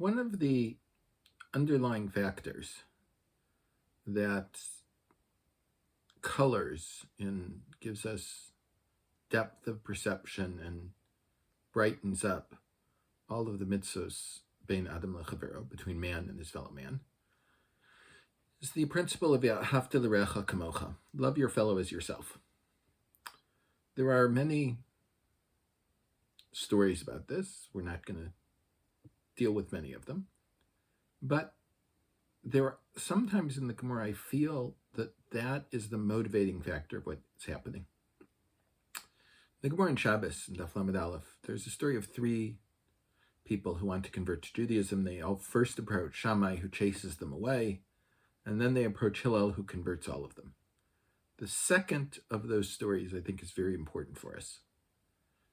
One of the underlying factors that colors and gives us depth of perception and brightens up all of the mitzvos bein adam לחברו, between man and his fellow man, is the principle of ואהבת לרעך כמוך, love your fellow as yourself. There are many stories about this. We're not going to deal with many of them, but there are sometimes in the Gomor I feel that that is the motivating factor of what's happening. The Gomor in Shabbos, in daf there's a story of three people who want to convert to Judaism. They all first approach Shemai, who chases them away, and then they approach Hillel, who converts all of them. The second of those stories, I think, is very important for us.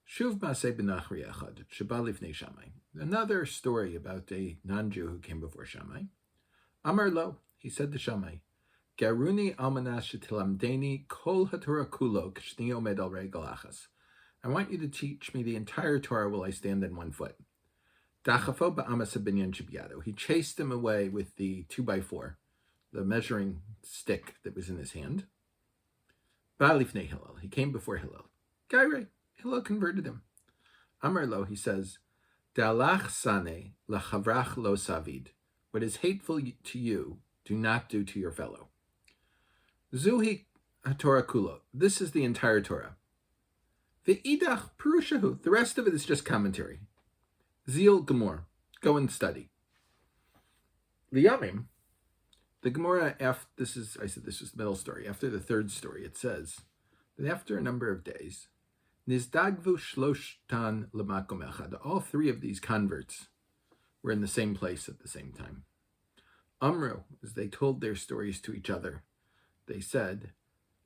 Shuv מעשה בנכרי אחד, שבא לפני שמאי. Another story about a non-Jew who came before Shemai. אמרו, he said to Shemai, גיירני על שתלמדני כל התורה כולה, כשאני עומד על רגל אחת. I want you to teach me the entire Torah while I stand on one foot. דחפו הבנין שבידו. He chased him away with the 2x4, the measuring stick that was in his hand. לפני Hillel. He came before Hillel. Geyri. Hillel converted him. אמרו, he says, דעלך sane לחברך lo תעביד. What is hateful to you, do not do to your fellow. Zuhi Torah kula. This is the entire Torah. We'iddach פירושה. The rest of it is just commentary. Zil Gmor. Go and study. Liמים. The Gemara, I said this was the middle story. After the third story, it says that after a number of days, nizdouggo שלשתן למקום אחד. All three of these converts were in the same place at the same time. Amru, as they told their stories to each other, they said,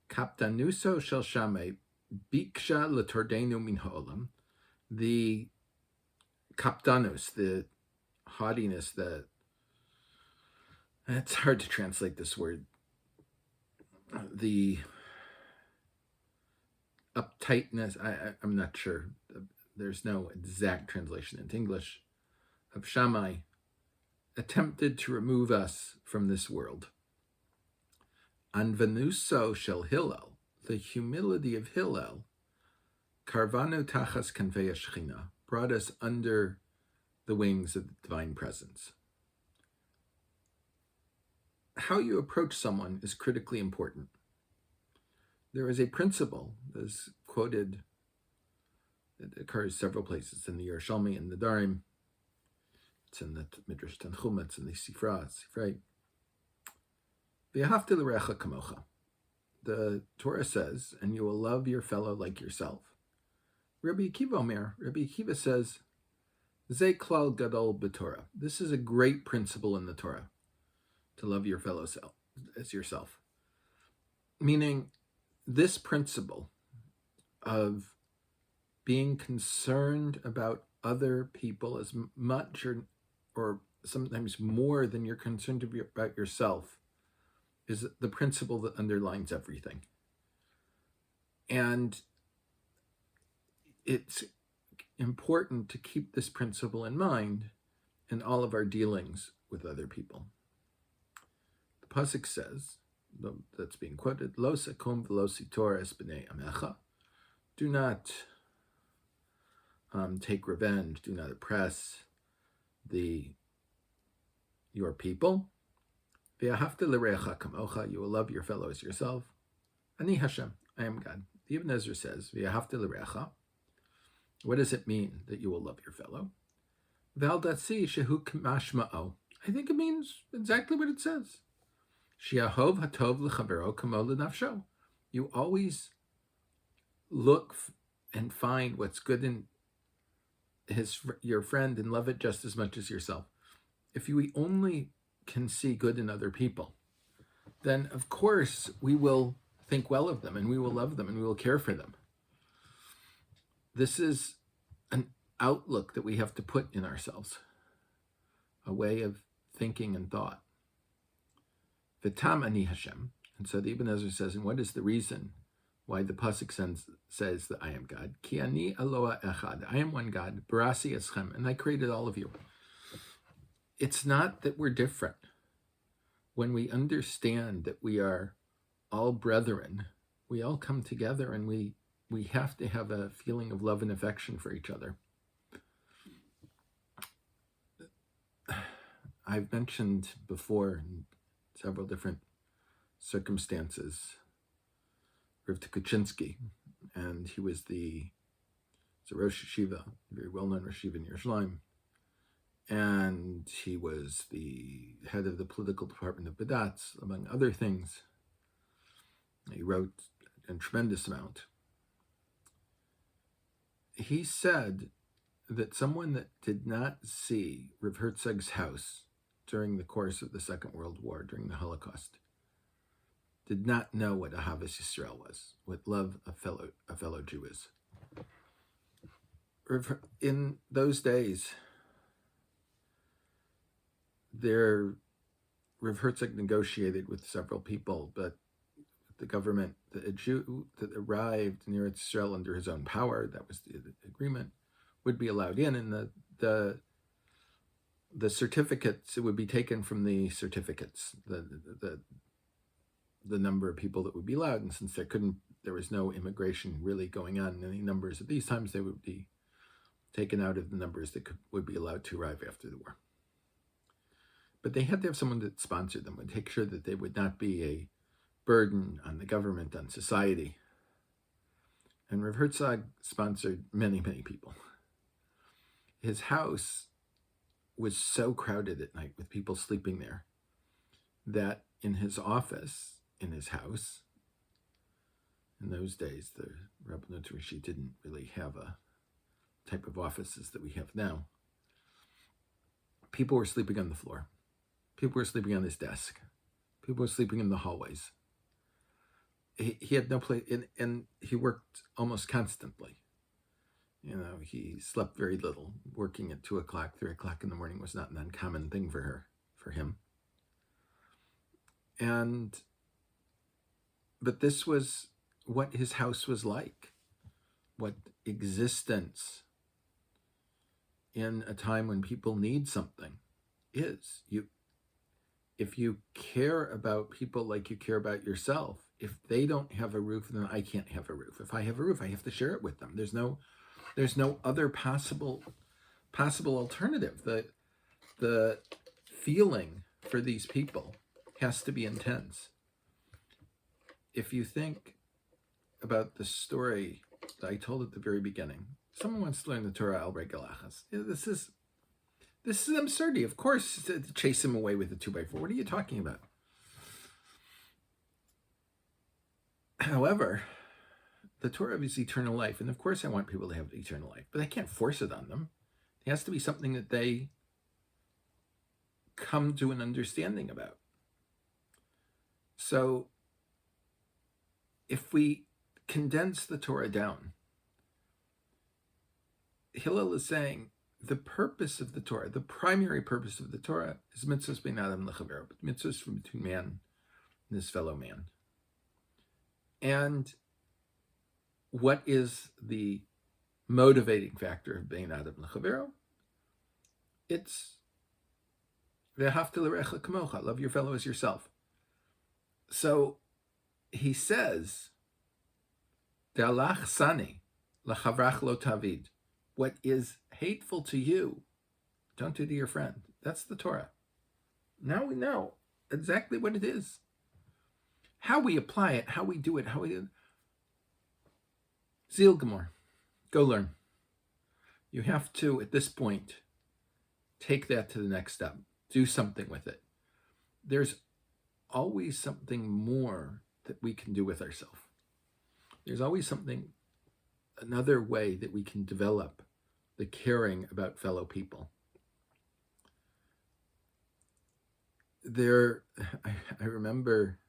kapdnותו של שמאי ביקשה לטורדנו מן העולם. The kapdanos, the haughtiness, it's hard to translate this word. The uptightness, I'm not sure. There's no exact translation into English. Of Shammai attempted to remove us from this world. Anvanuso shel Hillel, the humility of Hillel, karvanu tachas kanvei Shechina, brought us under the wings of the divine presence. How you approach someone is critically important. There is a principle that is quoted, it occurs several places in the Yerushalmi and the Darim. It's in the Midrash Tanchum, it's in the Sifrei. ואהבת לרעך כמוך. The Torah says, and you will love your fellow like yourself. Rabbi Akiva says, Ze klal gadol b'Torah. This is a great principle in the Torah, to love your fellow self as yourself. Meaning, this principle of being concerned about other people as much or sometimes more than you're concerned about yourself is the principle that underlines everything. And it's important to keep this principle in mind in all of our dealings with other people. The pasuk says, that's being quoted, Lo sakum v'lo sitor es b'nei amecha. Do not take revenge, do not oppress your people. Ve'ahavta lira'cha kamocha. You will love your fellow as yourself. Ani Hashem, I am God. The Ibn Ezra says, Ve'ahavta lira'cha. What does it mean that you will love your fellow? V'aldatsi shehu mashma'o. I think it means exactly what it says. Shiahov hatov lechavero kamo lenafsho. You always look and find what's good in your friend and love it just as much as yourself. If we only can see good in other people, then of course we will think well of them and we will love them and we will care for them. This is an outlook that we have to put in ourselves, a way of thinking and thought. V'tam ani Hashem. And so the Ibn Ezra says, and what is the reason why the pasuk says that I am God? Ki ani Eloah echad. I am one God. Barasi eschem. And I created all of you. it's not that we're different. When we understand that we are all brethren, we all come together, and we have to have a feeling of love and affection for each other. I've mentioned before in several different circumstances Rav Tukachinsky, and he was the Rosh Yeshiva, a very well-known Rosh Yeshiva in Yerushalayim, and he was the head of the political department of Badatz, among other things. He wrote a tremendous amount. He said that someone that did not see Rav Herzog's house during the course of the Second World War, during the Holocaust, did not know what Ahavas Yisrael was, what love a fellow Jew is. In those days, Rav Herzog negotiated with several people, but the government, a Jew that arrived near Israel under his own power, that was the agreement, would be allowed in, and the certificates, it would be taken from the certificates, the number of people that would be allowed, and since there was no immigration really going on in any numbers at these times, they would be taken out of the numbers that would be allowed to arrive after the war. But they had to have someone that sponsored them, would take sure that they would not be a burden on the government, on society. And Rav Herzog sponsored many, many people. His house was so crowded at night with people sleeping there that in his office, in his house, in those days, the Rabbanut Rishi didn't really have a type of offices that we have now. People were sleeping on the floor. People were sleeping on his desk. People were sleeping in the hallways. He had no place, and he worked almost constantly. You know, he slept very little. Working at 2 o'clock, 3 o'clock in the morning was not an uncommon thing for him. But this was what his house was like, what existence in a time when people need something is. If you care about people like you care about yourself, if they don't have a roof, then I can't have a roof. If I have a roof, I have to share it with them. There's no other possible alternative. The feeling for these people has to be intense. If you think about the story that I told at the very beginning, someone wants to learn the Torah al regalachas. This is an absurdity. Of course, to chase him away with a 2x4. What are you talking about? However, the Torah is eternal life, and of course I want people to have eternal life, but I can't force it on them. It has to be something that they come to an understanding about. So, if we condense the Torah down, Hillel is saying the purpose of the Torah, the primary purpose of the Torah, is mitzvahs ben adam lechavero, but mitzvahs from between man and his fellow man. And what is the motivating factor of ben adam lechavero? It's ve'ahavta lira'ach kemוך, love your fellow as yourself. So he says, da'alch sani לחברך lo תעביד. What is hateful to you, don't do to your friend. That's the Torah. Now we know exactly what it is. How we apply it, how we do it, Zeal Gmor. Go learn. You have to, at this point, take that to the next step. Do something with it. There's always something more that we can do with ourselves. There's always another way that we can develop the caring about fellow people. I remember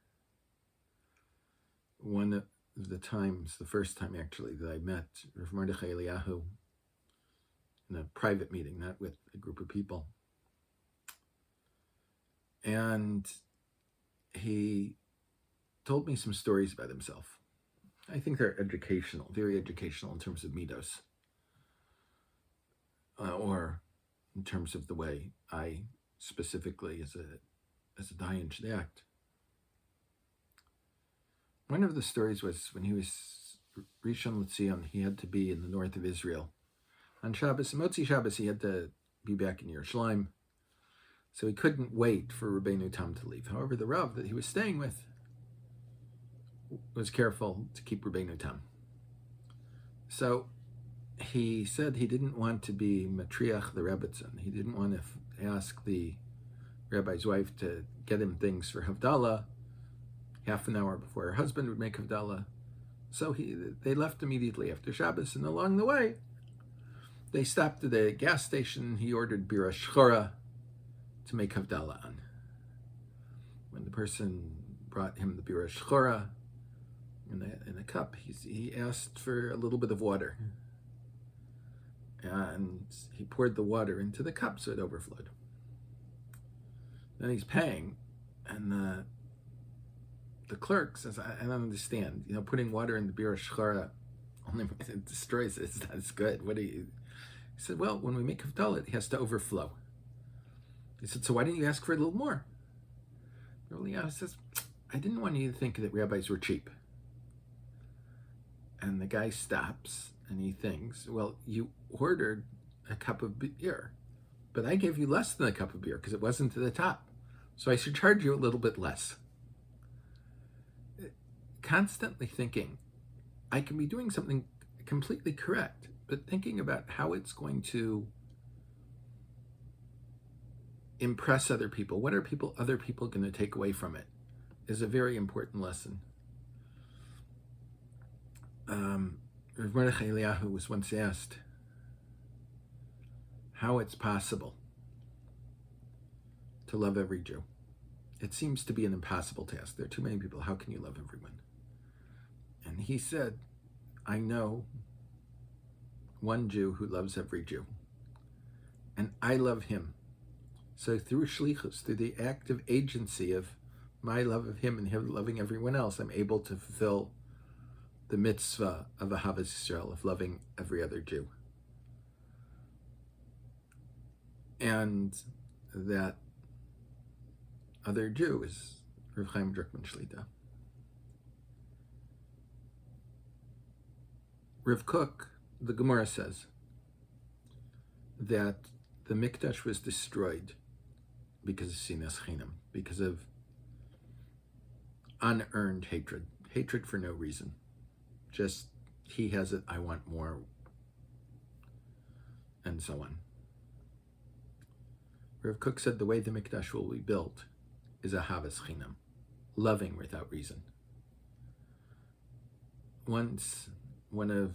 one of the times, the first time actually, that I met Rav Mordechai Eliyahu in a private meeting, not with a group of people. And he told me some stories about himself. I think they're educational, very educational in terms of midos, or in terms of the way I specifically as a dayan should act. One of the stories was when he was Rishon LeZion, he had to be in the north of Israel. On Shabbos, Motzi Shabbos, he had to be back in Yerushalayim, so he couldn't wait for Rabbeinu Tam to leave. However, the Rav that he was staying with was careful to keep Rabbeinu Tam. So he said he didn't want to be Matriach the Rebbetzin. He didn't want to ask the rabbi's wife to get him things for Havdalah half an hour before her husband would make Havdalah. So they left immediately after Shabbos, and along the way, they stopped at a gas station. He ordered bira shchora to make Havdalah on. When the person brought him the bira shchora in a cup, he asked for a little bit of water. And he poured the water into the cup so it overflowed. Then he's paying, and the clerk says, I don't understand. Putting water in the bira shchora only it destroys it. It's not as good. What do you... He said, well, when we make Havdalah, it has to overflow. He said, so why didn't you ask for a little more? He says, I didn't want you to think that rabbis were cheap. And the guy stops and he thinks, well, you ordered a cup of beer, but I gave you less than a cup of beer because it wasn't to the top. So I should charge you a little bit less. Constantly thinking, I can be doing something completely correct, but thinking about how it's going to impress other people, what are other people going to take away from it, is a very important lesson. Rav Mordechai Eliyahu was once asked how it's possible to love every Jew. It seems to be an impossible task. There are too many people. How can you love everyone? And he said, I know one Jew who loves every Jew, and I love him. So through shlichus, through the active agency of my love of him and him loving everyone else, I'm able to fulfill the mitzvah of Ahavas Yisrael, of loving every other Jew. And that other Jew is Rav Chaim Drukman Shlita. Rav Kook, the Gomorrah says that the Mikdash was destroyed because of sinas chinam, because of unearned hatred for no reason. Just, he has it, I want more, and so on. Rav Kook said the way the Mikdash will be built is ahavas chinam, loving without reason. Once, one of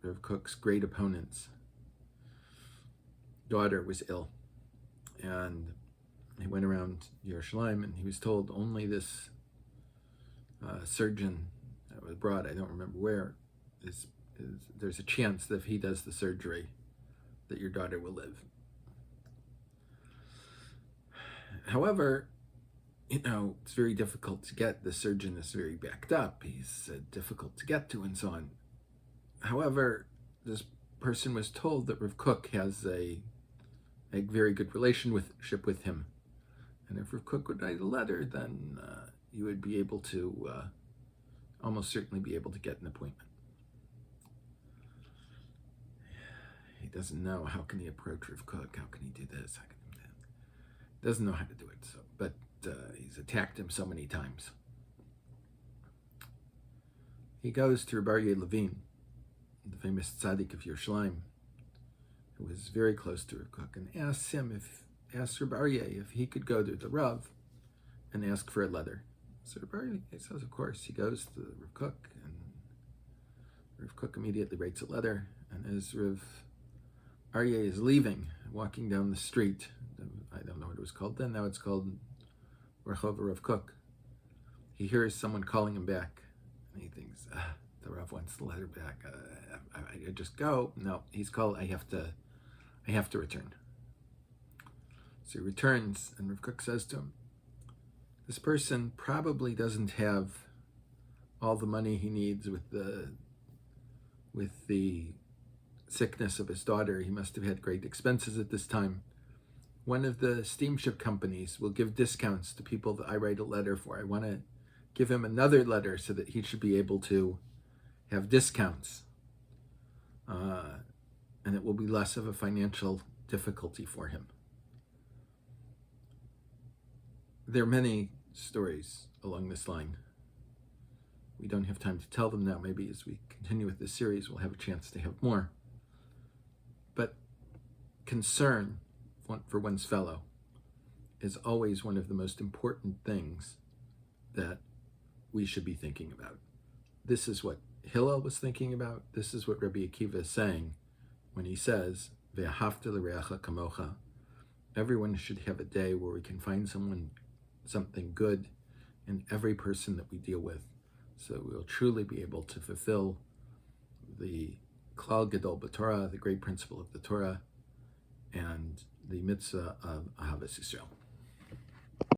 Rav Kook's great opponents' daughter was ill, and he went around Yerushalayim, and he was told only this surgeon that was brought, I don't remember where, there's a chance that if he does the surgery, that your daughter will live. However, it's very difficult to get. The surgeon is very backed up. He's difficult to get to and so on. However, this person was told that Rav Kook has a very good relationship with him. And if Rav Kook would write a letter, then you would be able to, almost certainly be able to get an appointment. He doesn't know. How can he approach Rav Kook? How can he do this? How can he do that? Doesn't know how to do it. So, but he's attacked him so many times. He goes to Rabbi Levine, the famous tzaddik of Yerushalayim, who was very close to Rav Kook, and asks Rabbi if he could go to the Rav and ask for a letter. So Rabbi says, of course. He goes to Rav Kook, and Rav Kook immediately writes a letter. And as Rav Aryeh is leaving, walking down the street, I don't know what it was called then, now it's called Rehov Rav Kook, he hears someone calling him back, and he thinks, the Rav wants the letter back. I just go. No, he's called. I have to return. So he returns, and Rav Kook says to him, this person probably doesn't have all the money he needs with the sickness of his daughter. He must have had great expenses at this time. one of the steamship companies will give discounts to people that I write a letter for. I want to give him another letter so that he should be able to have discounts. And it will be less of a financial difficulty for him. There are many stories along this line. We don't have time to tell them now. Maybe as we continue with this series, we'll have a chance to have more. But concern for one's fellow is always one of the most important things that we should be thinking about. This is what Hillel was thinking about. This is what Rabbi Akiva is saying when he says, ואהבת לרעך כמוך. Everyone should have a day where we can find something good in every person that we deal with, so we'll truly be able to fulfill the klal gadol b'Torah, the great principle of the Torah, and the mitzvah of ahavas Yisrael.